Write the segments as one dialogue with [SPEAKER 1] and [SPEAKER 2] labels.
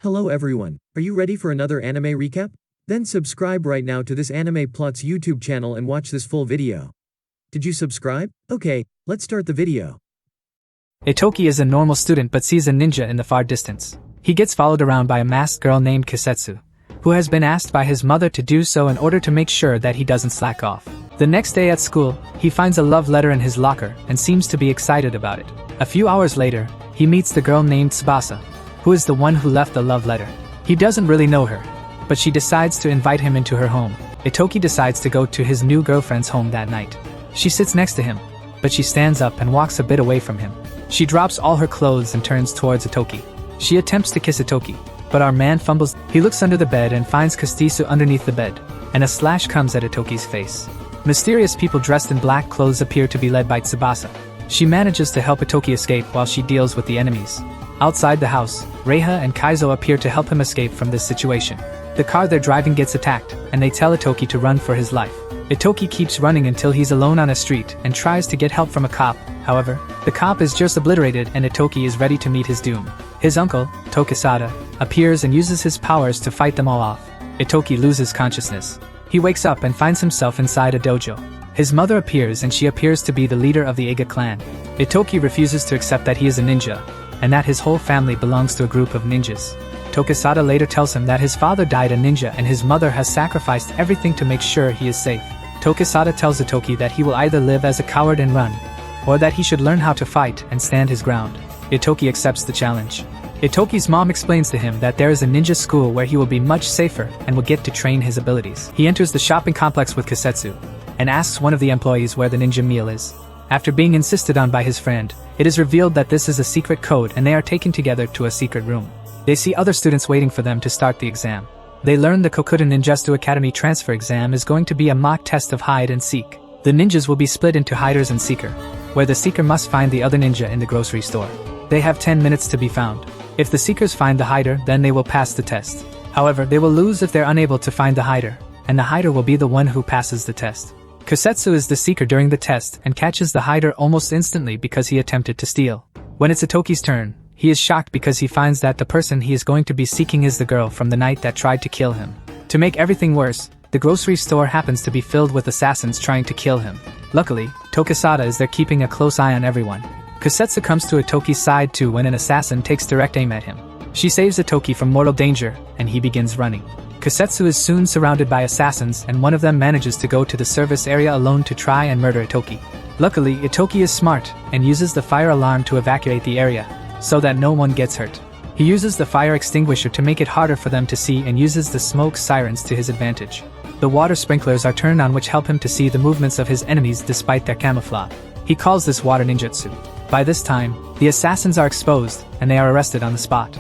[SPEAKER 1] Hello everyone, are you ready for another anime recap? Then subscribe right now to this Anime Plots YouTube channel and watch this full video. Did you subscribe? Okay, let's start the video.
[SPEAKER 2] Ittoki is a normal student but sees a ninja in the far distance. He gets followed around by a masked girl named Kisetsu, who has been asked by his mother to do so in order to make sure that he doesn't slack off. The next day at school, he finds a love letter in his locker and seems to be excited about it. A few hours later, he meets the girl named Tsubasa, who is the one who left the love letter. He doesn't really know her, but she decides to invite him into her home. Ittoki decides to go to his new girlfriend's home that night. She sits next to him, but she stands up and walks a bit away from him. She drops all her clothes and turns towards Ittoki. She attempts to kiss Ittoki, but our man fumbles. He looks under the bed and finds Kisetsu underneath the bed, and a slash comes at Ittoki's face. Mysterious people dressed in black clothes appear to be led by Tsubasa. She manages to help Ittoki escape while she deals with the enemies. Outside the house, Reiha and Kaizo appear to help him escape from this situation. The car they're driving gets attacked, and they tell Ittoki to run for his life. Ittoki keeps running until he's alone on a street and tries to get help from a cop. However, the cop is just obliterated and Ittoki is ready to meet his doom. His uncle, Tokisada, appears and uses his powers to fight them all off. Ittoki loses consciousness. He wakes up and finds himself inside a dojo. His mother appears and she appears to be the leader of the Iga clan. Ittoki refuses to accept that he is a ninja, and that his whole family belongs to a group of ninjas. Tokisada later tells him that his father died a ninja and his mother has sacrificed everything to make sure he is safe. Tokisada tells Ittoki that he will either live as a coward and run, or that he should learn how to fight and stand his ground. Ittoki accepts the challenge. Ittoki's mom explains to him that there is a ninja school where he will be much safer and will get to train his abilities. He enters the shopping complex with Kisetsu, and asks one of the employees where the ninja meal is. After being insisted on by his friend, it is revealed that this is a secret code and they are taken together to a secret room. They see other students waiting for them to start the exam. They learn the Kokuten Ninjutsu Academy transfer exam is going to be a mock test of hide and seek. The ninjas will be split into hiders and seeker, where the seeker must find the other ninja in the grocery store. They have 10 minutes to be found. If the seekers find the hider, then they will pass the test. However, they will lose if they're unable to find the hider, and the hider will be the one who passes the test. Kisetsu is the seeker during the test and catches the hider almost instantly because he attempted to steal. When it's Ittoki's turn, he is shocked because he finds that the person he is going to be seeking is the girl from the night that tried to kill him. To make everything worse, the grocery store happens to be filled with assassins trying to kill him. Luckily, Tokisada is there keeping a close eye on everyone. Kisetsu comes to Ittoki's side too when an assassin takes direct aim at him. She saves Ittoki from mortal danger, and he begins running. Kisetsu is soon surrounded by assassins and one of them manages to go to the service area alone to try and murder Ittoki. Luckily, Ittoki is smart and uses the fire alarm to evacuate the area, so that no one gets hurt. He uses the fire extinguisher to make it harder for them to see and uses the smoke sirens to his advantage. The water sprinklers are turned on which help him to see the movements of his enemies despite their camouflage. He calls this water ninjutsu. By this time, the assassins are exposed and they are arrested on the spot.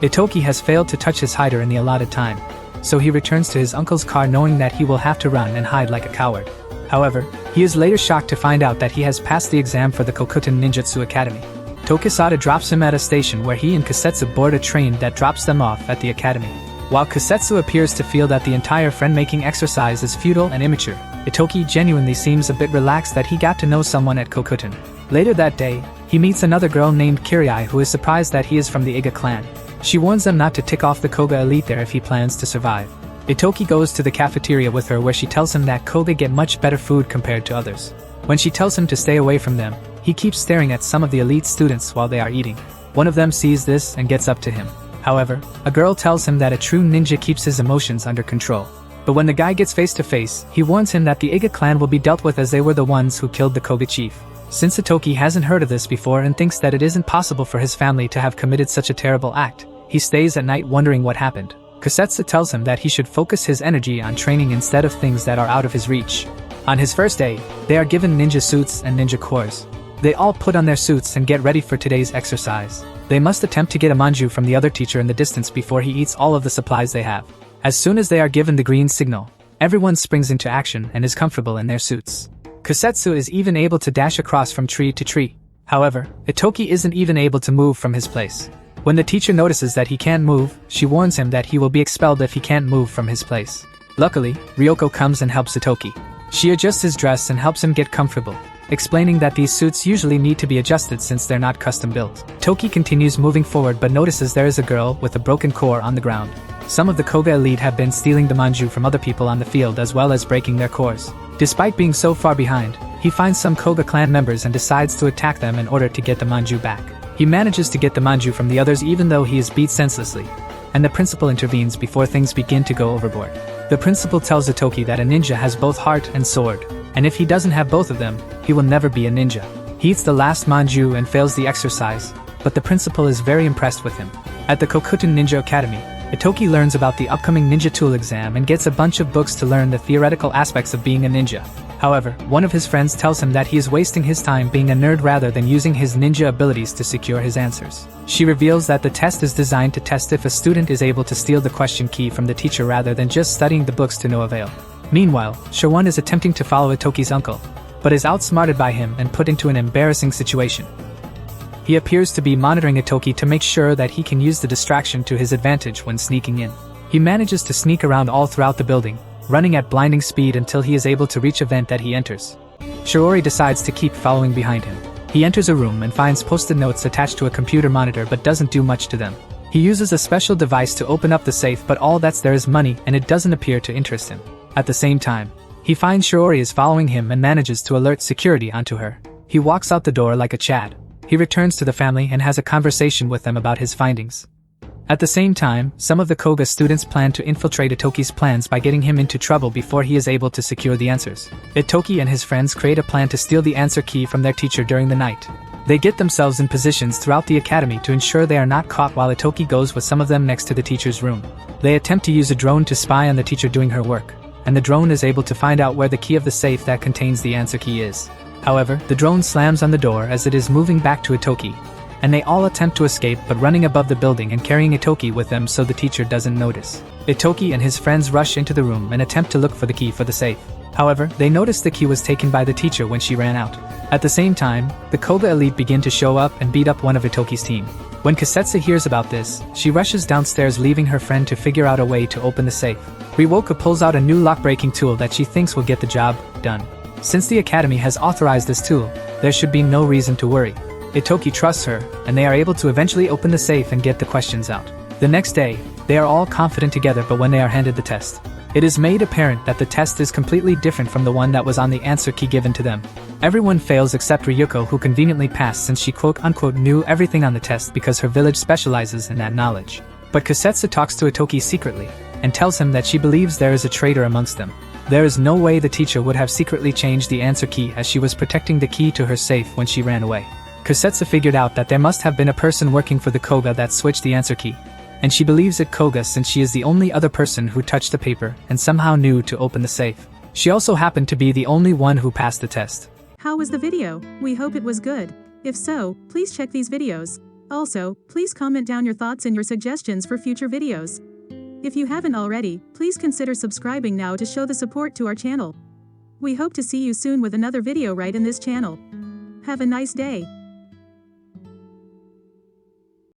[SPEAKER 2] Ittoki has failed to touch his hider in the allotted time, so he returns to his uncle's car knowing that he will have to run and hide like a coward. However, he is later shocked to find out that he has passed the exam for the Kokuten Ninjutsu Academy. Tokisada drops him at a station where he and Kisetsu board a train that drops them off at the academy. While Kisetsu appears to feel that the entire friend-making exercise is futile and immature, Ittoki genuinely seems a bit relaxed that he got to know someone at Kokuten. Later that day, he meets another girl named Kirai who is surprised that he is from the Iga clan. She warns them not to tick off the Koga elite there if he plans to survive. Ittoki goes to the cafeteria with her where she tells him that Koga get much better food compared to others. When she tells him to stay away from them, he keeps staring at some of the elite students while they are eating. One of them sees this and gets up to him. However, a girl tells him that a true ninja keeps his emotions under control. But when the guy gets face to face, he warns him that the Iga clan will be dealt with as they were the ones who killed the Koga chief. Since Ittoki hasn't heard of this before and thinks that it isn't possible for his family to have committed such a terrible act, he stays at night wondering what happened. Kisetsu tells him that he should focus his energy on training instead of things that are out of his reach. On his first day, they are given ninja suits and ninja cores. They all put on their suits and get ready for today's exercise. They must attempt to get a manju from the other teacher in the distance before he eats all of the supplies they have. As soon as they are given the green signal, everyone springs into action and is comfortable in their suits. Kisetsu is even able to dash across from tree to tree. However, Ittoki isn't even able to move from his place. When the teacher notices that he can't move, she warns him that he will be expelled if he can't move from his place. Luckily, Ryoko comes and helps Ittoki. She adjusts his dress and helps him get comfortable. explaining that these suits usually need to be adjusted since they're not custom built. Ittoki continues moving forward but notices there is a girl with a broken core on the ground. Some of the Koga elite have been stealing the manju from other people on the field as well as breaking their cores. Despite being so far behind, he finds some Koga clan members and decides to attack them in order to get the manju back. He manages to get the manju from the others even though he is beat senselessly, and the principal intervenes before things begin to go overboard. The principal tells Ittoki that a ninja has both heart and sword, and if he doesn't have both of them, he will never be a ninja. He eats the last manju and fails the exercise, but the principal is very impressed with him. At the Kokuten Ninja Academy, Ittoki learns about the upcoming ninja tool exam and gets a bunch of books to learn the theoretical aspects of being a ninja. However, one of his friends tells him that he is wasting his time being a nerd rather than using his ninja abilities to secure his answers. She reveals that the test is designed to test if a student is able to steal the question key from the teacher rather than just studying the books to no avail. Meanwhile, Shirwan is attempting to follow Ittoki's uncle, but is outsmarted by him and put into an embarrassing situation. He appears to be monitoring Ittoki to make sure that he can use the distraction to his advantage when sneaking in. He manages to sneak around all throughout the building, running at blinding speed until he is able to reach a vent that he enters. Shiori decides to keep following behind him. He enters a room and finds post-it notes attached to a computer monitor but doesn't do much to them. He uses a special device to open up the safe but all that's there is money and it doesn't appear to interest him. At the same time, he finds Shiori is following him and manages to alert security onto her. He walks out the door like a Chad. He returns to the family and has a conversation with them about his findings. At the same time, some of the Koga students plan to infiltrate Ittoki's plans by getting him into trouble before he is able to secure the answers. Ittoki and his friends create a plan to steal the answer key from their teacher during the night. They get themselves in positions throughout the academy to ensure they are not caught while Ittoki goes with some of them next to the teacher's room. They attempt to use a drone to spy on the teacher doing her work, and the drone is able to find out where the key of the safe that contains the answer key is. However, the drone slams on the door as it is moving back to Ittoki, and they all attempt to escape but running above the building and carrying Ittoki with them so the teacher doesn't notice. Ittoki and his friends rush into the room and attempt to look for the key for the safe. However, they notice the key was taken by the teacher when she ran out. At the same time, the Koga elite begin to show up and beat up one of Ittoki's team. When Kasetsu hears about this, she rushes downstairs leaving her friend to figure out a way to open the safe. Ryoka pulls out a new lock-breaking tool that she thinks will get the job done. Since the academy has authorized this tool, there should be no reason to worry. Ittoki trusts her, and they are able to eventually open the safe and get the questions out. The next day, they are all confident together but when they are handed the test, it is made apparent that the test is completely different from the one that was on the answer key given to them. Everyone fails except Ryuko, who conveniently passed since she quote-unquote knew everything on the test because her village specializes in that knowledge. But Kasetsu talks to Ittoki secretly, and tells him that she believes there is a traitor amongst them. There is no way the teacher would have secretly changed the answer key as she was protecting the key to her safe when she ran away. Kasetsu figured out that there must have been a person working for the Koga that switched the answer key, and she believes it Koga since she is the only other person who touched the paper and somehow knew to open the safe. She also happened to be the only one who passed the test.
[SPEAKER 3] How was the video? We hope it was good. If so, please check these videos. Also, please comment down your thoughts and your suggestions for future videos. If you haven't already, please consider subscribing now to show the support to our channel. We hope to see you soon with another video right in this channel. Have a nice day.